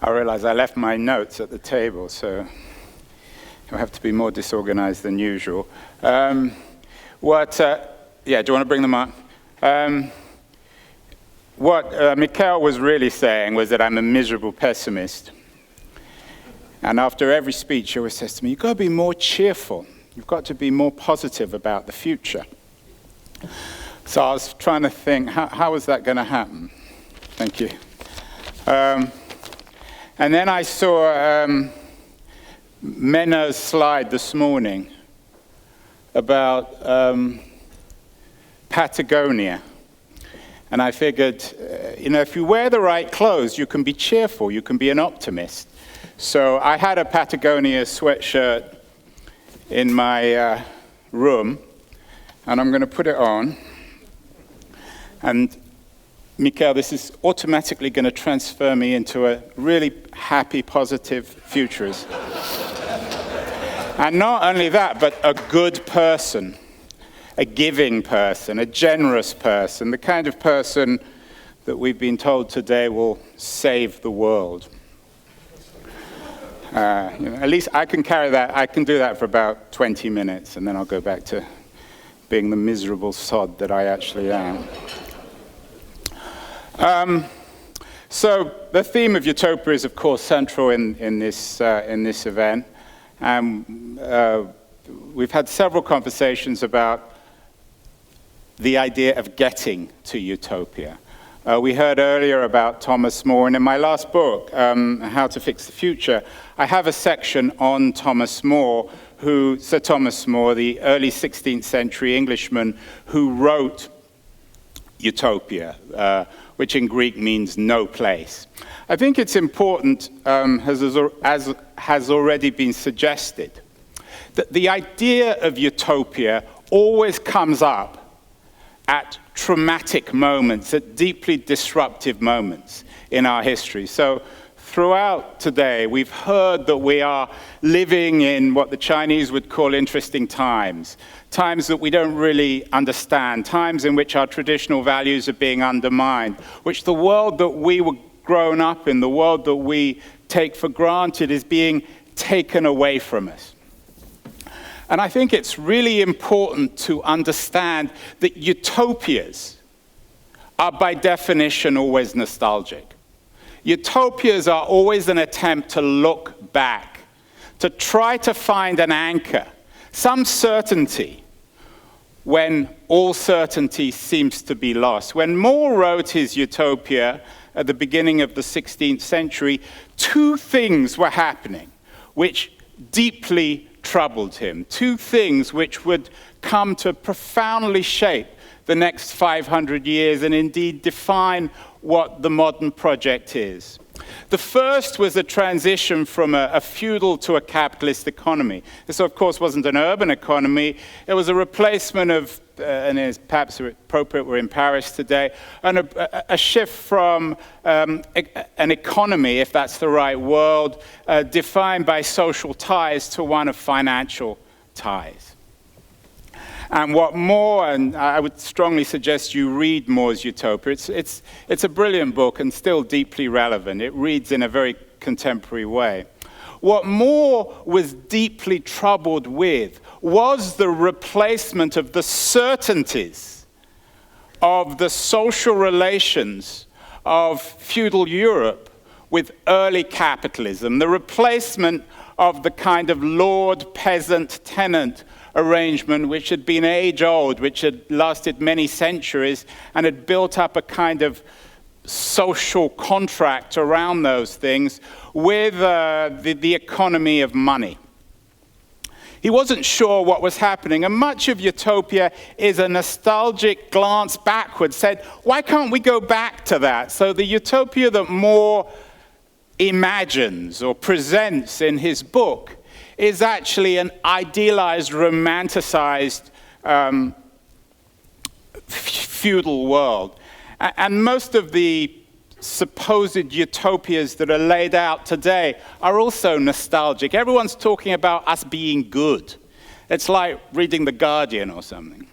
I realize I left my notes at the table, so I have to be more disorganized than usual. Yeah, do you want to bring them up? What Mikhail was really saying was that I'm a miserable pessimist. And after every speech, he always says to me, you've got to be more cheerful. You've got to be more positive about the future. So I was trying to think, how is that going to happen? Thank you. And then I saw Menno's slide this morning about Patagonia. And I figured, if you wear the right clothes, you can be cheerful, you can be an optimist. So I had a Patagonia sweatshirt in my room, and I'm going to put it on. And Mikhail, this is automatically going to transfer me into a really happy, positive futurist. And not only that, but a good person, a giving person, a generous person, the kind of person that we've been told today will save the world. At least I can carry that. I can do that for about 20 minutes, and then I'll go back to being the miserable sod that I actually am. So the theme of Utopia is, of course, central in this event. We've had several conversations about the idea of getting to utopia. We heard earlier about Thomas More, and in my last book, How to Fix the Future, I have a section on Thomas More, Sir Thomas More, the early 16th century Englishman who wrote Utopia, which in Greek means no place. I think it's important, as has already been suggested, that the idea of utopia always comes up at traumatic moments, at deeply disruptive moments in our history. So throughout today, we've heard that we are living in what the Chinese would call interesting times, times that we don't really understand, times in which our traditional values are being undermined, which the world that we were grown up in, the world that we take for granted, is being taken away from us. And I think it's really important to understand that utopias are by definition always nostalgic. Utopias are always an attempt to look back, to try to find an anchor, some certainty, when all certainty seems to be lost. When More wrote his Utopia at the beginning of the 16th century, two things were happening which deeply troubled him, two things which would come to profoundly shape the next 500 years and indeed define what the modern project is. The first was a transition from a feudal to a capitalist economy. This, of course, wasn't an urban economy. It was a replacement of, and it's perhaps appropriate, we're in Paris today, and a shift from an economy, if that's the right word, defined by social ties to one of financial ties. And what More, and I would strongly suggest you read More's Utopia. It's a brilliant book and still deeply relevant. It reads in a very contemporary way. What More was deeply troubled with was the replacement of the certainties of the social relations of feudal Europe with early capitalism, the replacement of the kind of lord, peasant, tenant arrangement which had been age-old, which had lasted many centuries and had built up a kind of social contract around those things with the economy of money. He wasn't sure what was happening, and much of Utopia is a nostalgic glance backwards, said, why can't we go back to that? So the Utopia that More imagines or presents in his book is actually an idealized, romanticized feudal world. And most of the supposed utopias that are laid out today are also nostalgic. Everyone's talking about us being good. It's like reading The Guardian or something.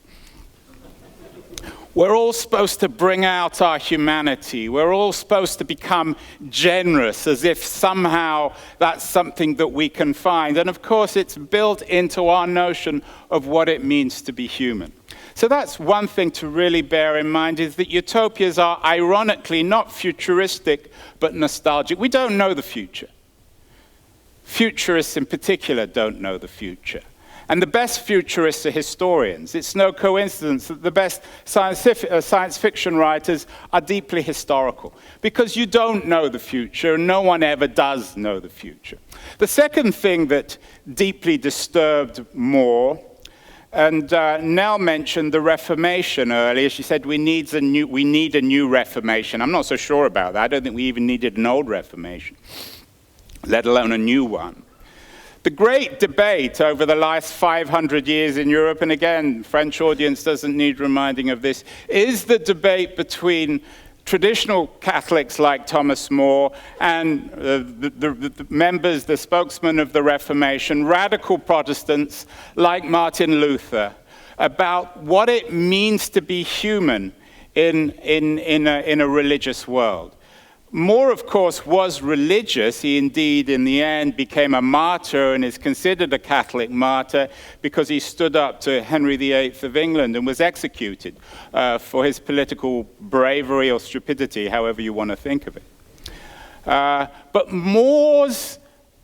We're all supposed to bring out our humanity. We're all supposed to become generous, as if somehow that's something that we can find. And of course, it's built into our notion of what it means to be human. So that's one thing to really bear in mind, is that utopias are ironically not futuristic, but nostalgic. We don't know the future. Futurists in particular don't know the future. And the best futurists are historians. It's no coincidence that the best science fiction writers are deeply historical, because you don't know the future, and no one ever does know the future. The second thing that deeply disturbed More, and Nell mentioned the Reformation earlier. She said we need a new Reformation. I'm not so sure about that. I don't think we even needed an old Reformation, let alone a new one. The great debate over the last 500 years in Europe, and again, French audience doesn't need reminding of this, is the debate between traditional Catholics like Thomas More and the members, the spokesmen of the Reformation, radical Protestants like Martin Luther, about what it means to be human in a religious world. More, of course, was religious. He indeed, in the end, became a martyr and is considered a Catholic martyr because he stood up to Henry VIII of England and was executed for his political bravery or stupidity, however you want to think of it. But More's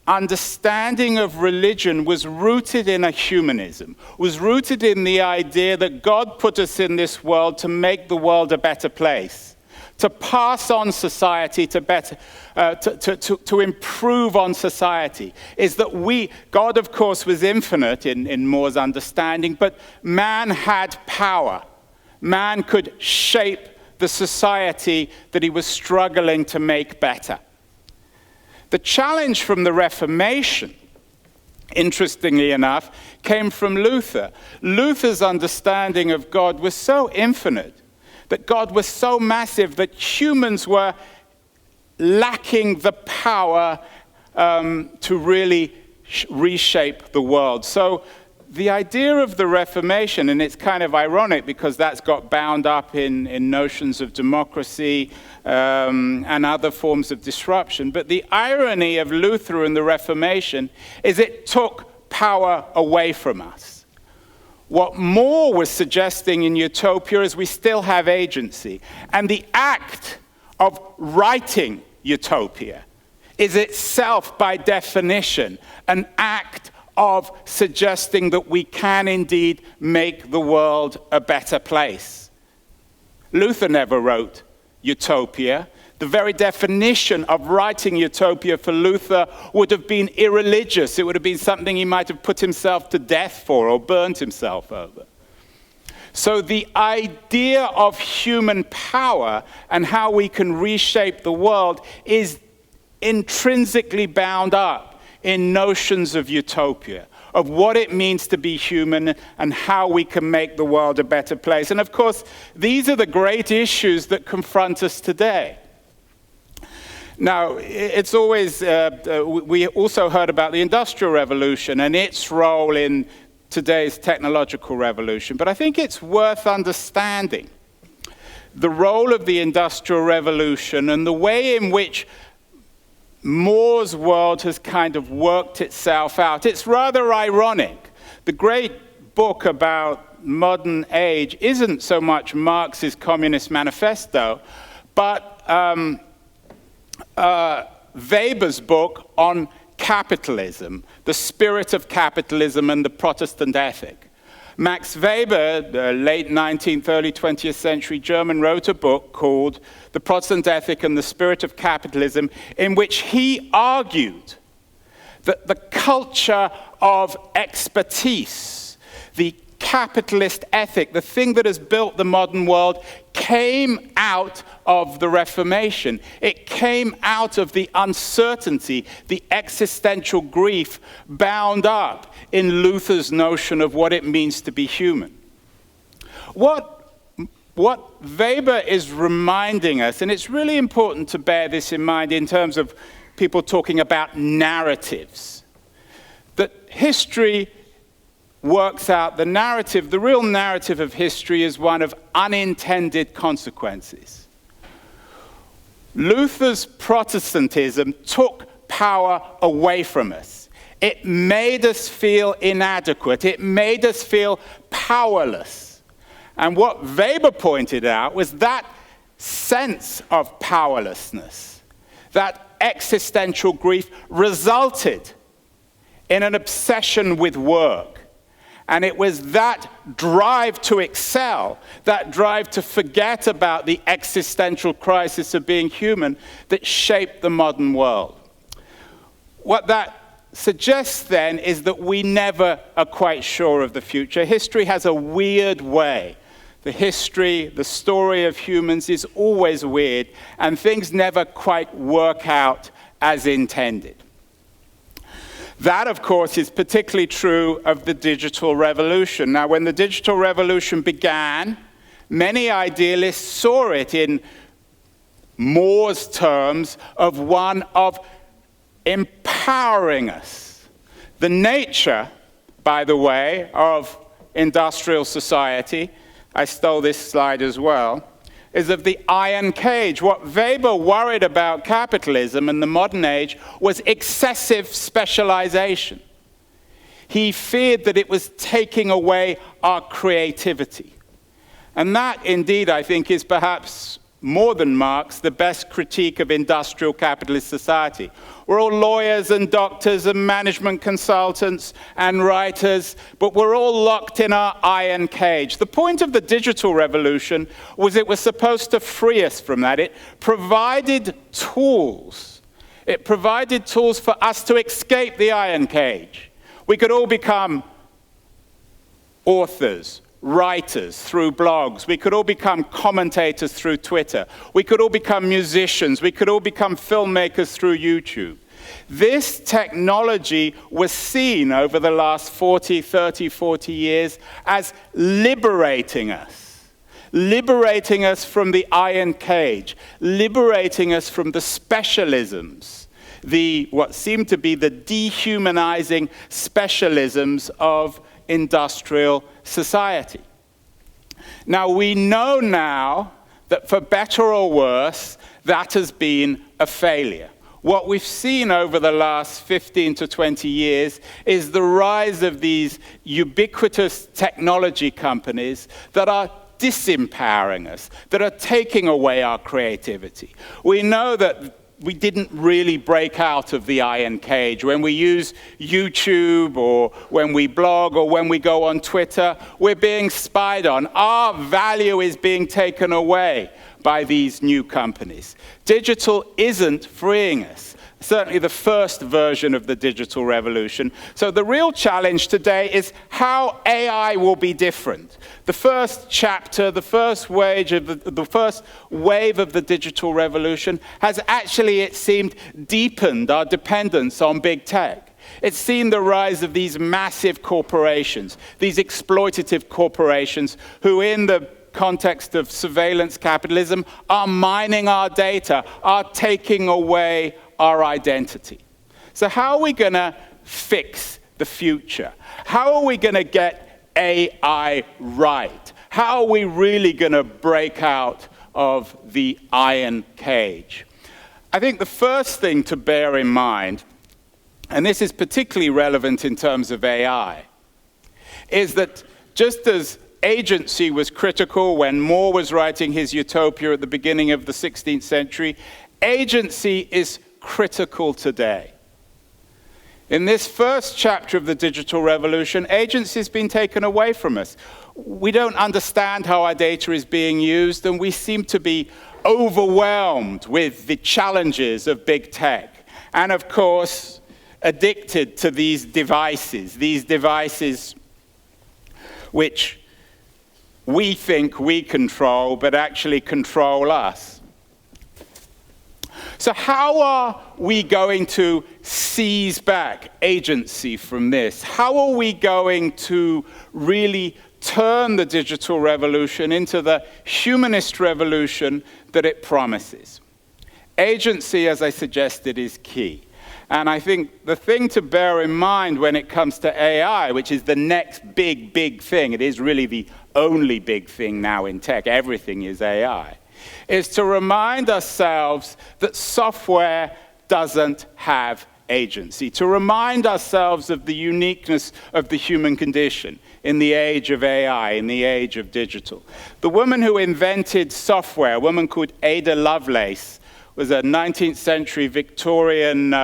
understanding of religion was rooted in a humanism, was rooted in the idea that God put us in this world to make the world a better place, to pass on society to better, to improve on society. Is that God of course was infinite in More's understanding, but man had power. Man could shape the society that he was struggling to make better. The challenge from the Reformation, interestingly enough, came from Luther. Luther's understanding of God was so infinite, that God was so massive that humans were lacking the power to really reshape the world. So the idea of the Reformation, and it's kind of ironic because that's got bound up in notions of democracy and other forms of disruption, but the irony of Luther and the Reformation is it took power away from us. What More was suggesting in Utopia is we still have agency. And the act of writing Utopia is itself, by definition, an act of suggesting that we can indeed make the world a better place. Luther never wrote Utopia. The very definition of writing Utopia for Luther would have been irreligious. It would have been something he might have put himself to death for or burnt himself over. So the idea of human power and how we can reshape the world is intrinsically bound up in notions of utopia, of what it means to be human and how we can make the world a better place. And of course, these are the great issues that confront us today. Now, it's always, we also heard about the Industrial Revolution and its role in today's technological revolution, but I think it's worth understanding the role of the Industrial Revolution and the way in which More's world has kind of worked itself out. It's rather ironic. The great book about modern age isn't so much Marx's Communist Manifesto, but Weber's book on capitalism, the spirit of capitalism and the Protestant ethic. Max Weber, the late 19th, early 20th century German, wrote a book called The Protestant Ethic and the Spirit of Capitalism, in which he argued that the culture of expertise, the capitalist ethic, the thing that has built the modern world, came out of the Reformation. It came out of the uncertainty, the existential grief bound up in Luther's notion of what it means to be human. What Weber is reminding us, and it's really important to bear this in mind in terms of people talking about narratives, that history works out the narrative, the real narrative of history is one of unintended consequences. Luther's Protestantism took power away from us. It made us feel inadequate. It made us feel powerless. And what Weber pointed out was that sense of powerlessness, that existential grief, resulted in an obsession with work. And it was that drive to excel, that drive to forget about the existential crisis of being human, that shaped the modern world. What that suggests then is that we never are quite sure of the future. History has a weird way. The story of humans is always weird, and things never quite work out as intended. That, of course, is particularly true of the digital revolution. Now, when the digital revolution began, many idealists saw it in More's terms of one of empowering us. The nature, by the way, of industrial society, I stole this slide as well, is of the iron cage. What Weber worried about capitalism in the modern age was excessive specialization. He feared that it was taking away our creativity. And that, indeed, I think, is perhaps more than Marx, the best critique of industrial capitalist society. We're all lawyers and doctors and management consultants and writers, but we're all locked in our iron cage. The point of the digital revolution was it was supposed to free us from that. It provided tools. It provided tools for us to escape the iron cage. We could all become authors, writers through blogs. We could all become commentators through Twitter. We could all become musicians. We could all become filmmakers through YouTube. This technology was seen over the last 40 years as liberating us from the iron cage, liberating us from the specialisms, what seemed to be the dehumanizing specialisms of industrial society. Now, we know now that for better or worse, that has been a failure. What we've seen over the last 15 to 20 years is the rise of these ubiquitous technology companies that are disempowering us, that are taking away our creativity. We know that we didn't really break out of the iron cage. When we use YouTube or when we blog or when we go on Twitter, we're being spied on. Our value is being taken away by these new companies. Digital isn't freeing us. Certainly the first version of the digital revolution. So the real challenge today is how AI will be different. The first chapter, the first wave of the digital revolution has actually, it seemed, deepened our dependence on big tech. It's seen the rise of these massive corporations, these exploitative corporations who, in the context of surveillance capitalism, are mining our data, are taking away our identity. So how are we going to fix the future? How are we going to get AI right? How are we really going to break out of the iron cage? I think the first thing to bear in mind, and this is particularly relevant in terms of AI, is that just as agency was critical when More was writing his Utopia at the beginning of the 16th century, agency is critical today. In this first chapter of the digital revolution, agency has been taken away from us. We don't understand how our data is being used, and we seem to be overwhelmed with the challenges of big tech. And of course, addicted to these devices which we think we control, but actually control us. So how are we going to seize back agency from this? How are we going to really turn the digital revolution into the humanist revolution that it promises? Agency, as I suggested, is key. And I think the thing to bear in mind when it comes to AI, which is the next big thing, it is really the only big thing now in tech, everything is AI, is to remind ourselves that software doesn't have agency, to remind ourselves of the uniqueness of the human condition in the age of AI, in the age of digital. The woman who invented software, a woman called Ada Lovelace, was a 19th century Victorian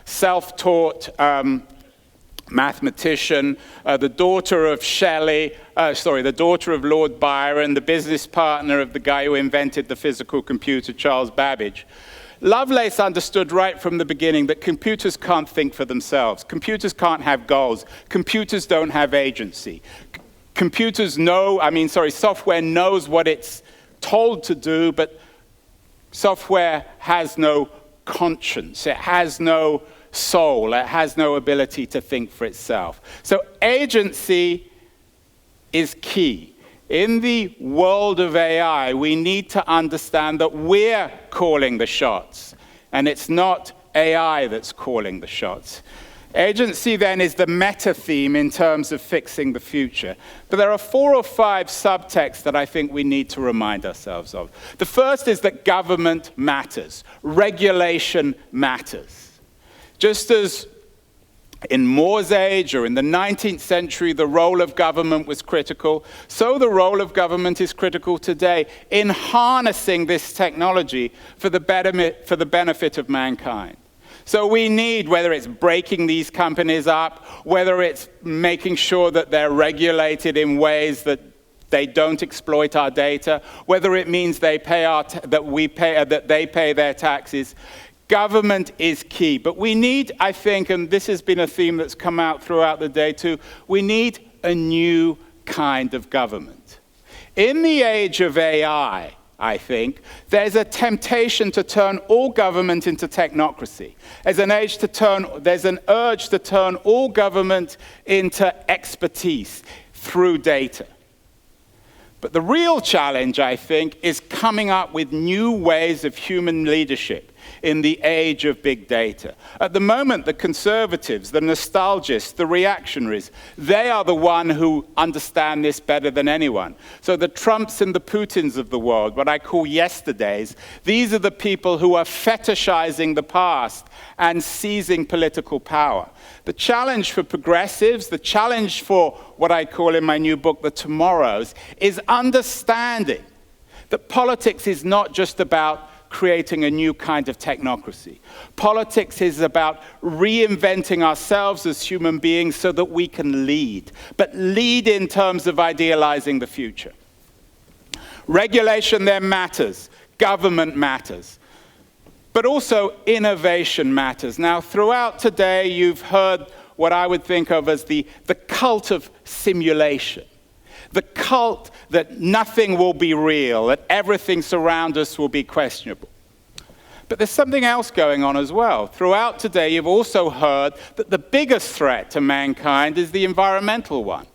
self-taught mathematician, the daughter of the daughter of Lord Byron, the business partner of the guy who invented the physical computer, Charles Babbage. Lovelace understood right from the beginning that computers can't think for themselves. Computers can't have goals. Computers don't have agency. Software knows what it's told to do, but software has no conscience. It has no soul. It has no ability to think for itself. So agency is key. In the world of AI, we need to understand that we're calling the shots, and it's not AI that's calling the shots. Agency, then, is the meta-theme in terms of fixing the future. But there are 4 or 5 subtexts that I think we need to remind ourselves of. The first is that government matters. Regulation matters. Just as in Moore's age or in the 19th century, the role of government was critical, so the role of government is critical today in harnessing this technology for the benefit of mankind. So we need, whether it's breaking these companies up, whether it's making sure that they're regulated in ways that they don't exploit our data, whether it means they pay that they pay their taxes. Government is key, but we need, I think, and this has been a theme that's come out throughout the day too, we need a new kind of government. In the age of AI, I think, there's a temptation to turn all government into technocracy. There's an urge to turn all government into expertise through data. But the real challenge, I think, is coming up with new ways of human leadership in the age of big data. At the moment, the conservatives, the nostalgists, the reactionaries, they are the one who understand this better than anyone. So the Trumps and the Putins of the world, what I call yesterdays, these are the people who are fetishizing the past and seizing political power. The challenge for progressives, the challenge for what I call in my new book, the tomorrows, is understanding that politics is not just about creating a new kind of technocracy. Politics is about reinventing ourselves as human beings so that we can lead, but lead in terms of idealizing the future. Regulation then matters, government matters, but also innovation matters. Now, throughout today, you've heard what I would think of as the cult of simulation. The cult that nothing will be real, that everything surrounding us will be questionable. But there's something else going on as well. Throughout today, you've also heard that the biggest threat to mankind is the environmental one.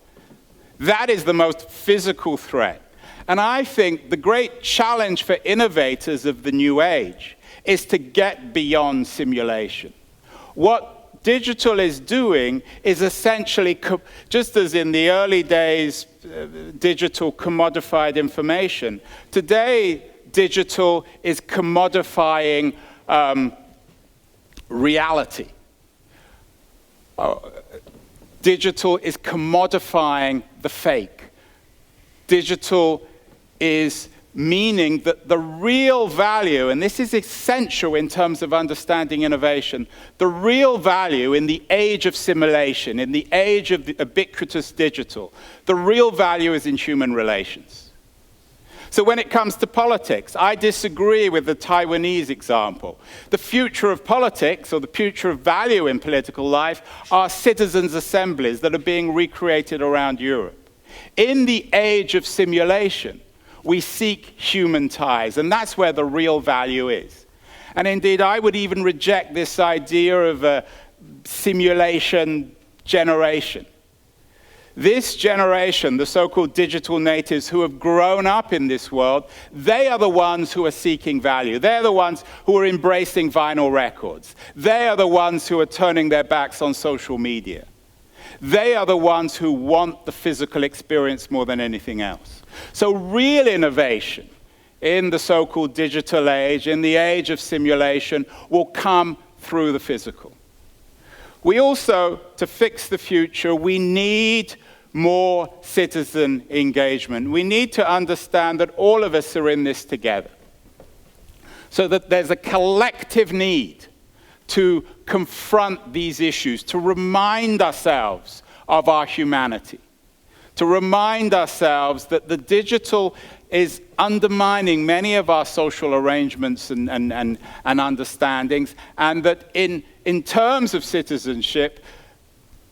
That is the most physical threat. And I think the great challenge for innovators of the new age is to get beyond simulation. What digital is doing is essentially, just as in the early days, digital commodified information, today digital is commodifying reality. Digital is commodifying the fake. Digital is meaning that the real value, and this is essential in terms of understanding innovation, the real value in the age of simulation, in the age of the ubiquitous digital, the real value is in human relations. So when it comes to politics, I disagree with the Taiwanese example. The future of politics, or the future of value in political life, are citizens' assemblies that are being recreated around Europe. In the age of simulation, we seek human ties, and that's where the real value is. And indeed, I would even reject this idea of a simulation generation. This generation, the so-called digital natives who have grown up in this world, they are the ones who are seeking value. They're the ones who are embracing vinyl records. They are the ones who are turning their backs on social media. They are the ones who want the physical experience more than anything else. So real innovation in the so-called digital age, in the age of simulation, will come through the physical. We also, to fix the future, we need more citizen engagement. We need to understand that all of us are in this together, so that there's a collective need to confront these issues, to remind ourselves of our humanity, to remind ourselves that the digital is undermining many of our social arrangements and understandings, and that in terms of citizenship,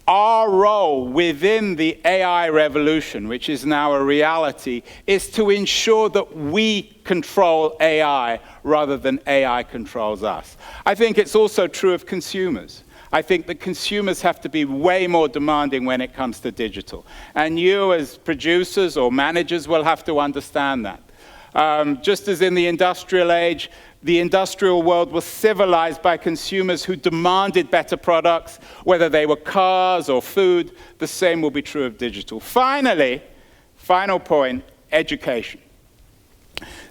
our role within the AI revolution, which is now a reality, is to ensure that we control AI rather than AI controls us. I think it's also true of consumers. I think that consumers have to be way more demanding when it comes to digital. And you as producers or managers will have to understand that. Just as in the industrial age, the industrial world was civilized by consumers who demanded better products, whether they were cars or food. The same will be true of digital. Finally, final point, education.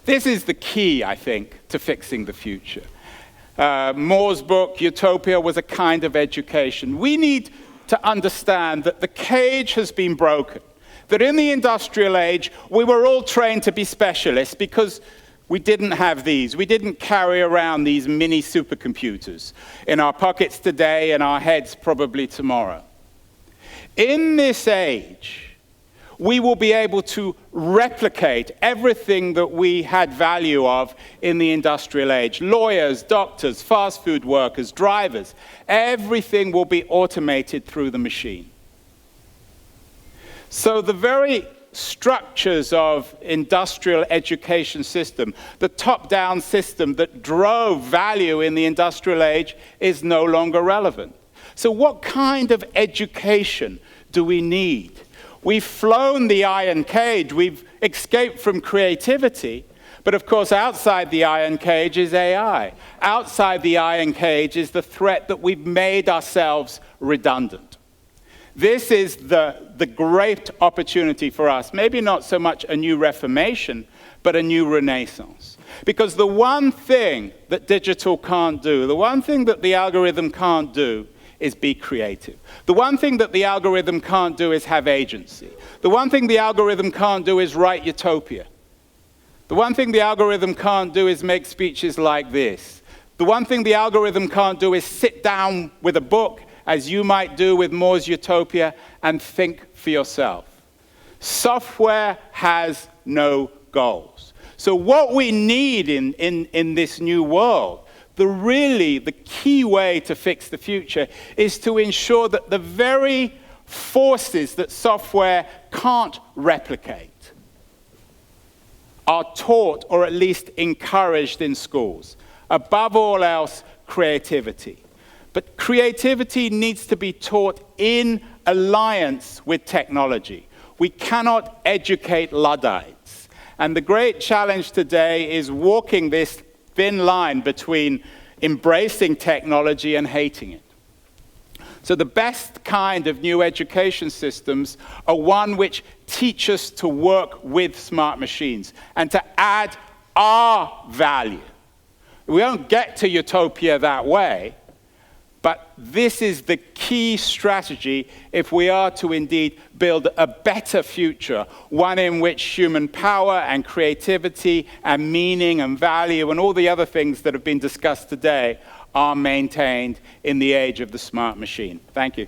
This is the key, I think, to fixing the future. Moore's book, Utopia, was a kind of education. We need to understand that the cage has been broken, that in the industrial age, we were all trained to be specialists because we didn't have these. We didn't carry around these mini supercomputers in our pockets today and our heads probably tomorrow. In this age, we will be able to replicate everything that we had value of in the industrial age. Lawyers, doctors, fast food workers, drivers, everything will be automated through the machine. So the very structures of industrial education system, the top-down system that drove value in the industrial age, is no longer relevant. So what kind of education do we need? We've flown the iron cage, we've escaped from creativity, but of course outside the iron cage is AI. Outside the iron cage is the threat that we've made ourselves redundant. This is the great opportunity for us, maybe not so much a new Reformation, but a new Renaissance. Because the one thing that digital can't do, the one thing that the algorithm can't do, is be creative. The one thing that the algorithm can't do is have agency. The one thing the algorithm can't do is write utopia. The one thing the algorithm can't do is make speeches like this. The one thing the algorithm can't do is sit down with a book, as you might do with Moore's Utopia, and think for yourself. Software has no goals. So what we need in this new world, the key way to fix the future is to ensure that the very forces that software can't replicate are taught or at least encouraged in schools. Above all else, creativity. But creativity needs to be taught in alliance with technology. We cannot educate Luddites. And the great challenge today is walking this thin line between embracing technology and hating it. So the best kind of new education systems are one which teach us to work with smart machines and to add our value. We won't get to utopia that way, but this is the key strategy if we are to indeed build a better future, one in which human power and creativity and meaning and value and all the other things that have been discussed today are maintained in the age of the smart machine. Thank you.